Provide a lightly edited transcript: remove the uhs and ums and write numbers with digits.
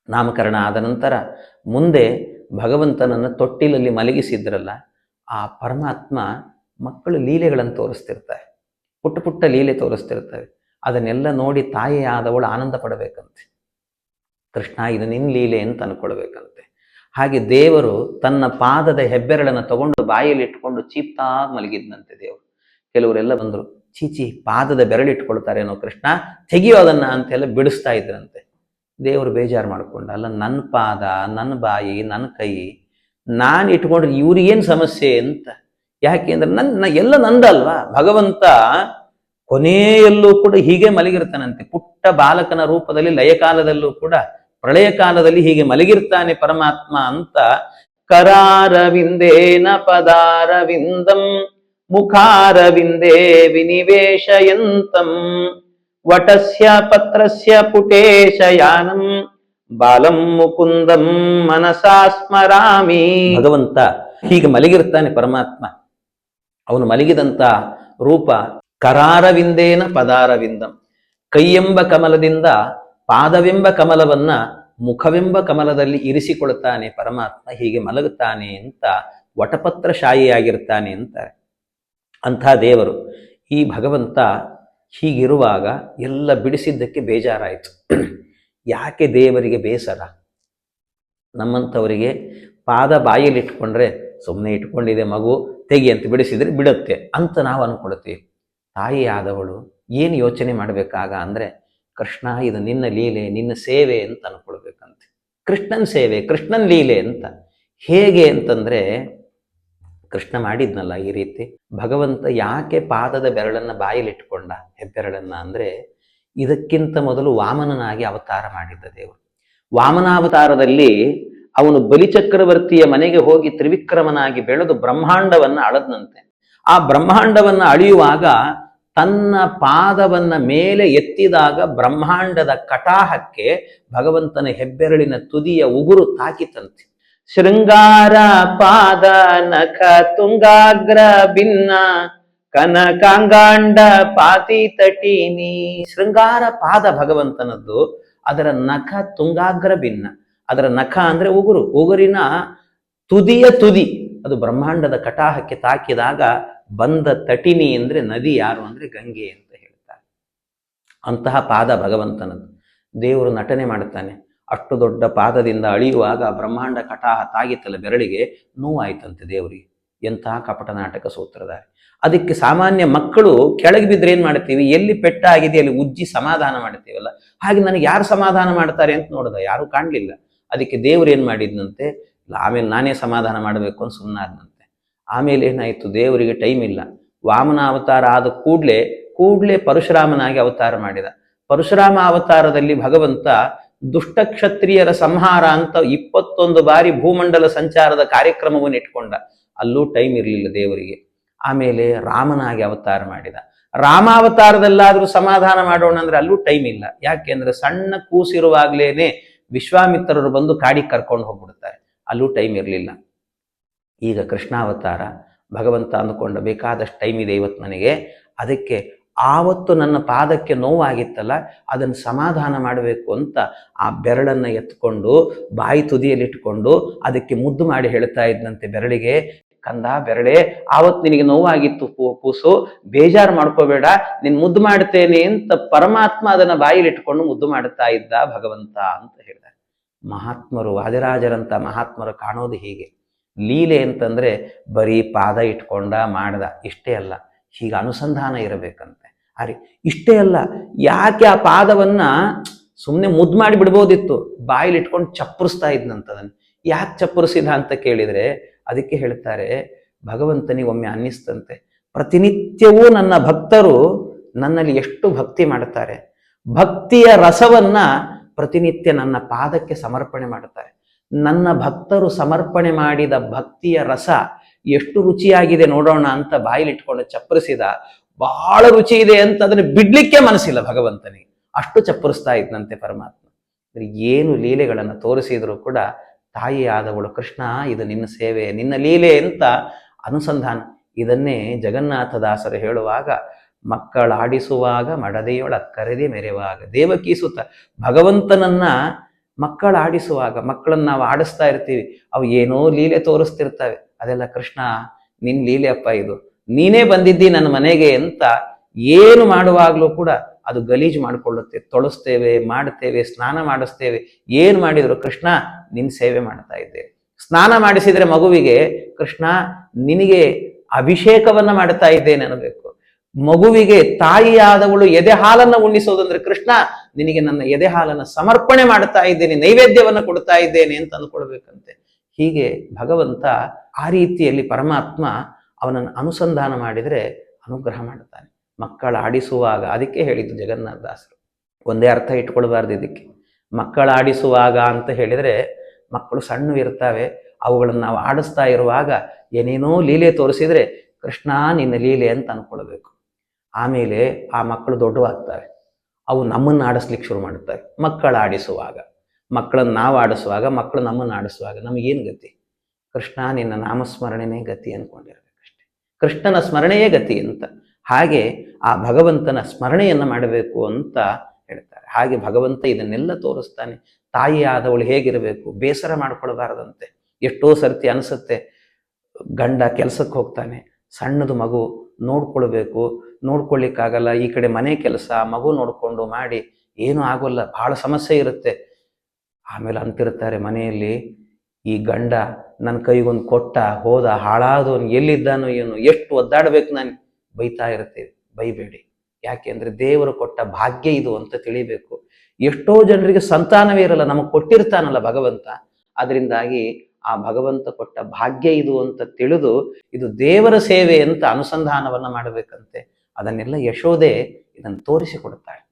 ನಾಮಕರಣ ಆದ ನಂತರ ಮುಂದೆ ಭಗವಂತನನ್ನು ತೊಟ್ಟಿಲಲ್ಲಿ ಮಲಗಿಸಿದ್ರಲ್ಲ, ಆ ಪರಮಾತ್ಮ ಮಕ್ಕಳು ಲೀಲೆಗಳನ್ನು ತೋರಿಸ್ತಿರ್ತಾರೆ, ಪುಟ್ಟ ಪುಟ್ಟ ಲೀಲೆ ತೋರಿಸ್ತಿರ್ತವೆ. ಅದನ್ನೆಲ್ಲ ನೋಡಿ ತಾಯಿಯಾದವಳು ಆನಂದ ಪಡಬೇಕಂತೆ. ಕೃಷ್ಣ ಇದು ನಿನ್ನ ಲೀಲೆ ಅಂತ ಅನ್ಕೊಳ್ಬೇಕಂತೆ. ಹಾಗೆ ದೇವರು ತನ್ನ ಪಾದದ ಹೆಬ್ಬೆರಳನ್ನು ತಗೊಂಡು ಬಾಯಲ್ಲಿ ಇಟ್ಕೊಂಡು ಚೀಪ್ತಾ ಮಲಗಿದ್ನಂತೆ ದೇವರು. ಕೆಲವರೆಲ್ಲ ಬಂದರು, ಚೀಚಿ ಪಾದದ ಬೆರಳಿಟ್ಕೊಳ್ತಾರೇನೋ ಕೃಷ್ಣ, ತೆಗಿಯೋ ಅದನ್ನ ಅಂತೆಲ್ಲ ಬಿಡಿಸ್ತಾ ಇದ್ರಂತೆ. ದೇವರು ಬೇಜಾರು ಮಾಡ್ಕೊಂಡ, ಅಲ್ಲ ನನ್ನ ಪಾದ, ನನ್ನ ಬಾಯಿ, ನನ್ನ ಕೈ ನಾನು ಇಟ್ಕೊಂಡ್ರೆ ಇವ್ರಿಗೇನು ಸಮಸ್ಯೆ ಅಂತ. ಯಾಕೆಂದ್ರೆ ಎಲ್ಲ ನಂದಲ್ವಾ. ಭಗವಂತ ಕೊನೆಯಲ್ಲೂ ಕೂಡ ಹೀಗೆ ಮಲಗಿರ್ತಾನಂತೆ. ಪುಟ್ಟ ಬಾಲಕನ ರೂಪದಲ್ಲಿ ಲಯಕಾಲದಲ್ಲೂ ಕೂಡ, ಪ್ರಳಯ ಕಾಲದಲ್ಲಿ ಹೀಗೆ ಮಲಗಿರ್ತಾನೆ ಪರಮಾತ್ಮ ಅಂತ. ಕರಾರವಿಂದೇನ ಪದಾರವಿಂದಂ ಮುಖಾರವಿಂದೇ ವಿನಿವೇಶಯಂತಂ ವಟಸ್ಯ ಪತ್ರಸ್ಯ ಪುಟೇಶಯಾನಂ ಬಾಲಂ ಮುಕುಂದಂ ಮನಸಾ ಸ್ಮರಾಮಿ. ಭಗವಂತ ಹೀಗೆ ಮಲಗಿರ್ತಾನೆ ಪರಮಾತ್ಮ. ಅವನು ಮಲಗಿದಂತ ರೂಪ ಕರಾರವಿಂದೇನ ಪದಾರವಿಂದಂ, ಕೈಯೆಂಬ ಕಮಲದಿಂದ ಪಾದವೆಂಬ ಕಮಲವನ್ನ ಮುಖವೆಂಬ ಕಮಲದಲ್ಲಿ ಇರಿಸಿಕೊಳ್ತಾನೆ ಪರಮಾತ್ಮ. ಹೀಗೆ ಮಲಗುತ್ತಾನೆ ಅಂತ, ವಟಪತ್ರ ಶಾಯಿಯಾಗಿರ್ತಾನೆ ಅಂತಾರೆ. ಅಂಥ ದೇವರು ಈ ಭಗವಂತ ಹೀಗಿರುವಾಗ ಎಲ್ಲ ಬಿಡಿಸಿದ್ದಕ್ಕೆ ಬೇಜಾರಾಯಿತು. ಯಾಕೆ ದೇವರಿಗೆ ಬೇಸರ? ನಮ್ಮಂಥವರಿಗೆ ಪಾದ ಬಾಯಲ್ಲಿ ಇಟ್ಕೊಂಡ್ರೆ ಸುಮ್ಮನೆ ಇಟ್ಕೊಂಡಿದೆ ಮಗು, ತೆಗಿ ಅಂತ ಬಿಡಿಸಿದ್ರೆ ಬಿಡುತ್ತೆ ಅಂತ ನಾವು ಅನ್ಕೊಳ್ತೀವಿ. ತಾಯಿಯಾದವಳು ಏನು ಯೋಚನೆ ಮಾಡಬೇಕಾಗ ಅಂದರೆ, ಕೃಷ್ಣ ಇದು ನಿನ್ನ ಲೀಲೆ, ನಿನ್ನ ಸೇವೆ ಅಂತ ಅನ್ಕೊಳ್ಬೇಕಂತೆ. ಕೃಷ್ಣನ್ ಸೇವೆ, ಕೃಷ್ಣನ್ ಲೀಲೆ ಅಂತ. ಹೇಗೆ ಅಂತಂದರೆ, ಕೃಷ್ಣ ಮಾಡಿದ್ನಲ್ಲ ಈ ರೀತಿ. ಭಗವಂತ ಯಾಕೆ ಪಾದದ ಬೆರಳನ್ನು ಬಾಯಲ್ಲಿಟ್ಕೊಂಡ, ಹೆಬ್ಬೆರಳನ್ನ ಅಂದರೆ, ಇದಕ್ಕಿಂತ ಮೊದಲು ವಾಮನನಾಗಿ ಅವತಾರ ಮಾಡಿದ್ದ ದೇವರು. ವಾಮನಾವತಾರದಲ್ಲಿ ಅವನು ಬಲಿಚಕ್ರವರ್ತಿಯ ಮನೆಗೆ ಹೋಗಿ ತ್ರಿವಿಕ್ರಮನಾಗಿ ಬೆಳೆದು ಬ್ರಹ್ಮಾಂಡವನ್ನ ಅಳದ್ನಂತೆ. ಆ ಬ್ರಹ್ಮಾಂಡವನ್ನ ಅಳಿಯುವಾಗ ತನ್ನ ಪಾದವನ್ನ ಮೇಲೆ ಎತ್ತಿದಾಗ ಬ್ರಹ್ಮಾಂಡದ ಕಟಾಹಕ್ಕೆ ಭಗವಂತನ ಹೆಬ್ಬೆರಳಿನ ತುದಿಯ ಉಗುರು ತಾಕಿತಂತೆ. ಶೃಂಗಾರ ಪಾದ ನಖ ತುಂಗಾಗ್ರ ಭಿನ್ನ ಕನಕಾಂಗಾಂಡ ಪಾತಿ ತಟೀನಿ. ಶೃಂಗಾರ ಪಾದ ಭಗವಂತನದ್ದು, ಅದರ ನಖ ತುಂಗಾಗ್ರ ಭಿನ್ನ. ಅದರ ನಖ ಅಂದ್ರೆ ಉಗುರು, ಉಗುರಿನ ತುದಿಯ ತುದಿ ಅದು ಬ್ರಹ್ಮಾಂಡದ ಕಟಾಹಕ್ಕೆ ತಾಕಿದಾಗ ಬಂದ ತಟಿನಿ ಅಂದ್ರೆ ನದಿ ಯಾರು ಅಂದ್ರೆ ಗಂಗೆ ಅಂತ ಹೇಳ್ತಾರೆ. ಅಂತಹ ಪಾದ ಭಗವಂತನದ್ದು. ದೇವರು ನಟನೆ ಮಾಡುತ್ತಾನೆ. ಅಷ್ಟು ದೊಡ್ಡ ಪಾದದಿಂದ ಅಳಿಯುವಾಗ ಬ್ರಹ್ಮಾಂಡ ಕಟಾಹ ತಾಗಿತ್ತಲ್ಲ ಬೆರಳಿಗೆ, ನೋವಾಯ್ತಂತೆ ದೇವರಿಗೆ. ಎಂತಹ ಕಪಟ ನಾಟಕ ಸೂತ್ರಧಾರಿ. ಅದಕ್ಕೆ ಸಾಮಾನ್ಯ ಮಕ್ಕಳು ಕೆಳಗೆ ಬಿದ್ದರೆ ಏನ್ ಮಾಡ್ತೀವಿ, ಎಲ್ಲಿ ಪೆಟ್ಟಾಗಿದೆ ಅಲ್ಲಿ ಉಜ್ಜಿ ಸಮಾಧಾನ ಮಾಡ್ತೀವಲ್ಲ, ಹಾಗೆ ನನಗೆ ಯಾರು ಸಮಾಧಾನ ಮಾಡ್ತಾರೆ ಅಂತ ನೋಡಿದ, ಯಾರು ಕಾಣಲಿಲ್ಲ. ಅದಕ್ಕೆ ದೇವ್ರು ಏನ್ ಮಾಡಿದ್ನಂತೆ, ಆಮೇಲೆ ನಾನೇ ಸಮಾಧಾನ ಮಾಡಬೇಕು ಅಂತ ಸುಮ್ಮನಾದ್ನಂತೆ. ಆಮೇಲೆ ಏನಾಯ್ತು, ದೇವರಿಗೆ ಟೈಮ್ ಇಲ್ಲ. ವಾಮನ ಅವತಾರ ಆದ ಕೂಡ್ಲೆ ಪರಶುರಾಮನಾಗಿ ಅವತಾರ ಮಾಡಿದ. ಪರಶುರಾಮ ಅವತಾರದಲ್ಲಿ ಭಗವಂತ ದುಷ್ಟ ಕ್ಷತ್ರಿಯರ ಸಂಹಾರ ಅಂತ 21 ಬಾರಿ ಭೂಮಂಡಲ ಸಂಚಾರದ ಕಾರ್ಯಕ್ರಮವನ್ನು ಇಟ್ಕೊಂಡ. ಅಲ್ಲೂ ಟೈಮ್ ಇರಲಿಲ್ಲ ದೇವರಿಗೆ. ಆಮೇಲೆ ರಾಮನಾಗಿ ಅವತಾರ ಮಾಡಿದ. ರಾಮಾವತಾರದಲ್ಲಾದ್ರೂ ಸಮಾಧಾನ ಮಾಡೋಣ ಅಂದ್ರೆ ಅಲ್ಲೂ ಟೈಮ್ ಇಲ್ಲ. ಯಾಕೆಂದ್ರೆ ಸಣ್ಣ ಕೂಸಿರುವಾಗ್ಲೇನೆ ವಿಶ್ವಾಮಿತ್ರರು ಬಂದು ಕಾಡಿಗೆ ಕರ್ಕೊಂಡು ಹೋಗ್ಬಿಡ್ತಾರೆ, ಅಲ್ಲೂ ಟೈಮ್ ಇರಲಿಲ್ಲ. ಈಗ ಕೃಷ್ಣಾವತಾರ ಭಗವಂತ ಅಂದುಕೊಂಡ ಬೇಕಾದಷ್ಟು ಟೈಮ್ ಇದೆ ಇವತ್ತು ನನಗೆ, ಅದಕ್ಕೆ ಆವತ್ತು ನನ್ನ ಪಾದಕ್ಕೆ ನೋವಾಗಿತ್ತಲ್ಲ ಅದನ್ನು ಸಮಾಧಾನ ಮಾಡಬೇಕು ಅಂತ ಆ ಬೆರಳನ್ನು ಎತ್ಕೊಂಡು ಬಾಯಿ ತುದಿಯಲ್ಲಿಟ್ಕೊಂಡು ಅದಕ್ಕೆ ಮುದ್ದು ಮಾಡಿ ಹೇಳ್ತಾ ಇದ್ದಂತೆ ಬೆರಳಿಗೆ, ಕಂದ ಬೆರಳೆ, ಆವತ್ತು ನಿನಗೆ ನೋವಾಗಿತ್ತು ಕೂಸು, ಬೇಜಾರು ಮಾಡ್ಕೋಬೇಡ, ನಿನ್ ಮುದ್ದು ಮಾಡ್ತೇನೆ ಅಂತ ಪರಮಾತ್ಮ ಅದನ್ನ ಬಾಯಿಲಿಟ್ಕೊಂಡು ಮುದ್ದು ಮಾಡ್ತಾ ಇದ್ದ ಭಗವಂತ ಅಂತ ಹೇಳಿದ. ಮಹಾತ್ಮರು, ವಾದಿರಾಜರಂತ ಮಹಾತ್ಮರು ಕಾಣೋದು ಹೀಗೆ. ಲೀಲೆ ಅಂತಂದ್ರೆ ಬರೀ ಪಾದ ಇಟ್ಕೊಂಡ ಮಾಡ್ದ ಇಷ್ಟೇ ಅಲ್ಲ, ಹೀಗೆ ಅನುಸಂಧಾನ ಇರಬೇಕಂತೆ. ಅರೆ ಇಷ್ಟೇ ಅಲ್ಲ, ಯಾಕೆ ಆ ಪಾದವನ್ನ ಸುಮ್ಮನೆ ಮುದ್ದು ಮಾಡಿ ಬಿಡ್ಬೋದಿತ್ತು, ಬಾಯಿಲಿ ಇಟ್ಕೊಂಡು ಚಪ್ಪರಿಸ್ತಾ ಇದ್ನಂತದನ್ನು. ಯಾಕೆ ಚಪ್ಪರಿಸಿದ ಅಂತ ಕೇಳಿದ್ರೆ ಅದಕ್ಕೆ ಹೇಳ್ತಾರೆ, ಭಗವಂತನಿಗೆ ಒಮ್ಮೆ ಅನ್ನಿಸ್ತಂತೆ, ಪ್ರತಿನಿತ್ಯವೂ ನನ್ನ ಭಕ್ತರು ನನ್ನಲ್ಲಿ ಎಷ್ಟು ಭಕ್ತಿ ಮಾಡ್ತಾರೆ, ಭಕ್ತಿಯ ರಸವನ್ನ ಪ್ರತಿನಿತ್ಯ ನನ್ನ ಪಾದಕ್ಕೆ ಸಮರ್ಪಣೆ ಮಾಡ್ತಾರೆ. ನನ್ನ ಭಕ್ತರು ಸಮರ್ಪಣೆ ಮಾಡಿದ ಭಕ್ತಿಯ ರಸ ಎಷ್ಟು ರುಚಿಯಾಗಿದೆ ನೋಡೋಣ ಅಂತ ಬಾಯಿಲಿಟ್ಕೊಂಡು ಚಪ್ಪರಿಸಿದ. ಬಹಳ ರುಚಿ ಇದೆ ಅಂತ ಅದನ್ನು ಬಿಡ್ಲಿಕ್ಕೆ ಮನಸ್ಸಿಲ್ಲ ಭಗವಂತನಿಗೆ, ಅಷ್ಟು ಚಪ್ಪರಿಸ್ತಾ ಇದ್ನಂತೆ ಪರಮಾತ್ಮ. ಏನು ಲೀಲೆಗಳನ್ನು ತೋರಿಸಿದ್ರು ಕೂಡ ತಾಯಿಯಾದವಳು, ಕೃಷ್ಣ ಇದು ನಿನ್ನ ಸೇವೆ, ನಿನ್ನ ಲೀಲೆ ಅಂತ ಅನುಸಂಧಾನ. ಇದನ್ನೇ ಜಗನ್ನಾಥದಾಸರು ಹೇಳುವಾಗ, ಮಕ್ಕಳಾಡಿಸುವಾಗ ಮಡದೆಯೊಳ ಕರೆದೆ ಮೆರೆವಾಗ. ದೇವಕಿ ಸುತ ಭಗವಂತನನ್ನ ಮಕ್ಕಳು ಆಡಿಸುವಾಗ ಮಕ್ಕಳನ್ನ ನಾವು ಆಡಿಸ್ತಾ ಇರ್ತೀವಿ, ಅವು ಏನೋ ಲೀಲೆ ತೋರಿಸ್ತಿರ್ತವೆ. ಅದೆಲ್ಲ ಕೃಷ್ಣ ನಿನ್ ಲೀಲೆ ಅಪ್ಪ, ಇದು ನೀನೇ ಬಂದಿದ್ದಿ ನನ್ನ ಮನೆಗೆ ಅಂತ ಏನು ಮಾಡುವಾಗ್ಲೂ ಕೂಡ ಅದು ಗಲೀಜು ಮಾಡಿಕೊಳ್ಳುತ್ತೆ. ತೊಳಸ್ತೇವೆ, ಮಾಡ್ತೇವೆ, ಸ್ನಾನ ಮಾಡಿಸ್ತೇವೆ, ಏನ್ ಮಾಡಿದ್ರು ಕೃಷ್ಣ ನಿನ್ ಸೇವೆ ಮಾಡ್ತಾ ಇದ್ದೇವೆ. ಸ್ನಾನ ಮಾಡಿಸಿದ್ರೆ ಮಗುವಿಗೆ ಕೃಷ್ಣ ನಿನಗೆ ಅಭಿಷೇಕವನ್ನ ಮಾಡ್ತಾ ಇದ್ದೇನೆ ಅನ್ನಬೇಕು. ಮಗುವಿಗೆ ತಾಯಿಯಾದವಳು ಎದೆ ಹಾಲನ್ನ ಉಣ್ಣಿಸೋದಂದ್ರೆ ಕೃಷ್ಣ ನಿನಗೆ ನನ್ನ ಎದೆ ಹಾಲನ್ನ ಸಮರ್ಪಣೆ ಮಾಡ್ತಾ ಇದ್ದೇನೆ, ನೈವೇದ್ಯವನ್ನ ಕೊಡ್ತಾ ಇದ್ದೇನೆ ಅಂತ ಅಂದ್ಕೊಳ್ಬೇಕಂತೆ. ಹೀಗೆ ಭಗವಂತ ಆ ರೀತಿಯಲ್ಲಿ ಪರಮಾತ್ಮ ಅವನನ್ನು ಅನುಸಂಧಾನ ಮಾಡಿದರೆ ಅನುಗ್ರಹ ಮಾಡ್ತಾನೆ. ಮಕ್ಕಳ ಆಡಿಸುವಾಗ, ಅದಕ್ಕೆ ಹೇಳಿದ್ದು ಜಗನ್ನಾಥ ದಾಸರು, ಒಂದೇ ಅರ್ಥ ಇಟ್ಕೊಳ್ಬಾರ್ದು ಇದಕ್ಕೆ. ಮಕ್ಕಳ ಆಡಿಸುವಾಗ ಅಂತ ಹೇಳಿದ್ರೆ ಮಕ್ಕಳು ಸಣ್ಣ ಇರ್ತವೆ, ಅವುಗಳನ್ನು ನಾವು ಆಡಿಸ್ತಾ ಇರುವಾಗ ಏನೇನೋ ಲೀಲೆ ತೋರಿಸಿದ್ರೆ ಕೃಷ್ಣ ನಿನ್ನ ಲೀಲೆ ಅಂತ ಅನ್ಕೊಳ್ಬೇಕು. ಆಮೇಲೆ ಆ ಮಕ್ಕಳು ದೊಡ್ಡವಾಗ್ತವೆ, ಅವು ನಮ್ಮನ್ನು ಆಡಿಸ್ಲಿಕ್ಕೆ ಶುರು ಮಾಡುತ್ತವೆ. ಮಕ್ಕಳ ಆಡಿಸುವಾಗ, ಮಕ್ಕಳನ್ನು ನಾವು ಆಡಿಸುವಾಗ, ಮಕ್ಕಳು ನಮ್ಮನ್ನು ಆಡಿಸುವಾಗ ನಮಗೇನು ಗತಿ? ಕೃಷ್ಣ ನಿನ್ನ ನಾಮಸ್ಮರಣೆನೇ ಗತಿ ಅಂದ್ಕೊಂಡಿರ್ಬೇಕಷ್ಟೆ. ಕೃಷ್ಣನ ಸ್ಮರಣೆಯೇ ಗತಿ ಅಂತ. ಹಾಗೆ ಆ ಭಗವಂತನ ಸ್ಮರಣೆಯನ್ನು ಮಾಡಬೇಕು ಅಂತ ಹೇಳ್ತಾರೆ. ಹಾಗೆ ಭಗವಂತ ಇದನ್ನೆಲ್ಲ ತೋರಿಸ್ತಾನೆ. ತಾಯಿಯಾದವಳು ಹೇಗಿರಬೇಕು, ಬೇಸರ ಮಾಡ್ಕೊಳ್ಬಾರದಂತೆ. ಎಷ್ಟೋ ಸರ್ತಿ ಅನಿಸುತ್ತೆ, ಗಂಡ ಕೆಲಸಕ್ಕೆ ಹೋಗ್ತಾನೆ, ಸಣ್ಣದು ಮಗು ನೋಡ್ಕೊಳ್ಬೇಕು, ನೋಡ್ಕೊಳ್ಳಿಕ್ಕಾಗಲ್ಲ, ಈ ಕಡೆ ಮನೆ ಕೆಲಸ ಮಗು ನೋಡಿಕೊಂಡು ಮಾಡಿ ಏನೂ ಆಗೋಲ್ಲ, ಬಹಳ ಸಮಸ್ಯೆ ಇರುತ್ತೆ. ಆಮೇಲೆ ಅಂತಿರ್ತಾರೆ ಮನೆಯಲ್ಲಿ, ಈ ಗಂಡ ನನ್ನ ಕೈಗೊಂದು ಕೊಟ್ಟ ಹೋದ, ಹಾಳಾದವನು ಎಲ್ಲಿದ್ದಾನೋ ಏನು, ಎಷ್ಟು ಒದ್ದಾಡಬೇಕು ನಾನು. ಬೈತಾ ಇರ್ತೇವೆ, ಬೈಬೇಡಿ. ಯಾಕೆ ಅಂದರೆ ದೇವರು ಕೊಟ್ಟ ಭಾಗ್ಯ ಇದು ಅಂತ ತಿಳಿಬೇಕು. ಎಷ್ಟೋ ಜನರಿಗೆ ಸಂತಾನವೇ ಇರಲ್ಲ, ನಮಗೆ ಕೊಟ್ಟಿರ್ತಾನಲ್ಲ ಭಗವಂತ. ಅದರಿಂದಾಗಿ ಆ ಭಗವಂತ ಕೊಟ್ಟ ಭಾಗ್ಯ ಇದು ಅಂತ ತಿಳಿದು ಇದು ದೇವರ ಸೇವೆ ಅಂತ ಅನುಸಂಧಾನವನ್ನ ಮಾಡಬೇಕಂತೆ. ಅದನ್ನೆಲ್ಲ ಯಶೋದೆ ಇದನ್ನು ತೋರಿಸಿಕೊಡ್ತಾಳೆ.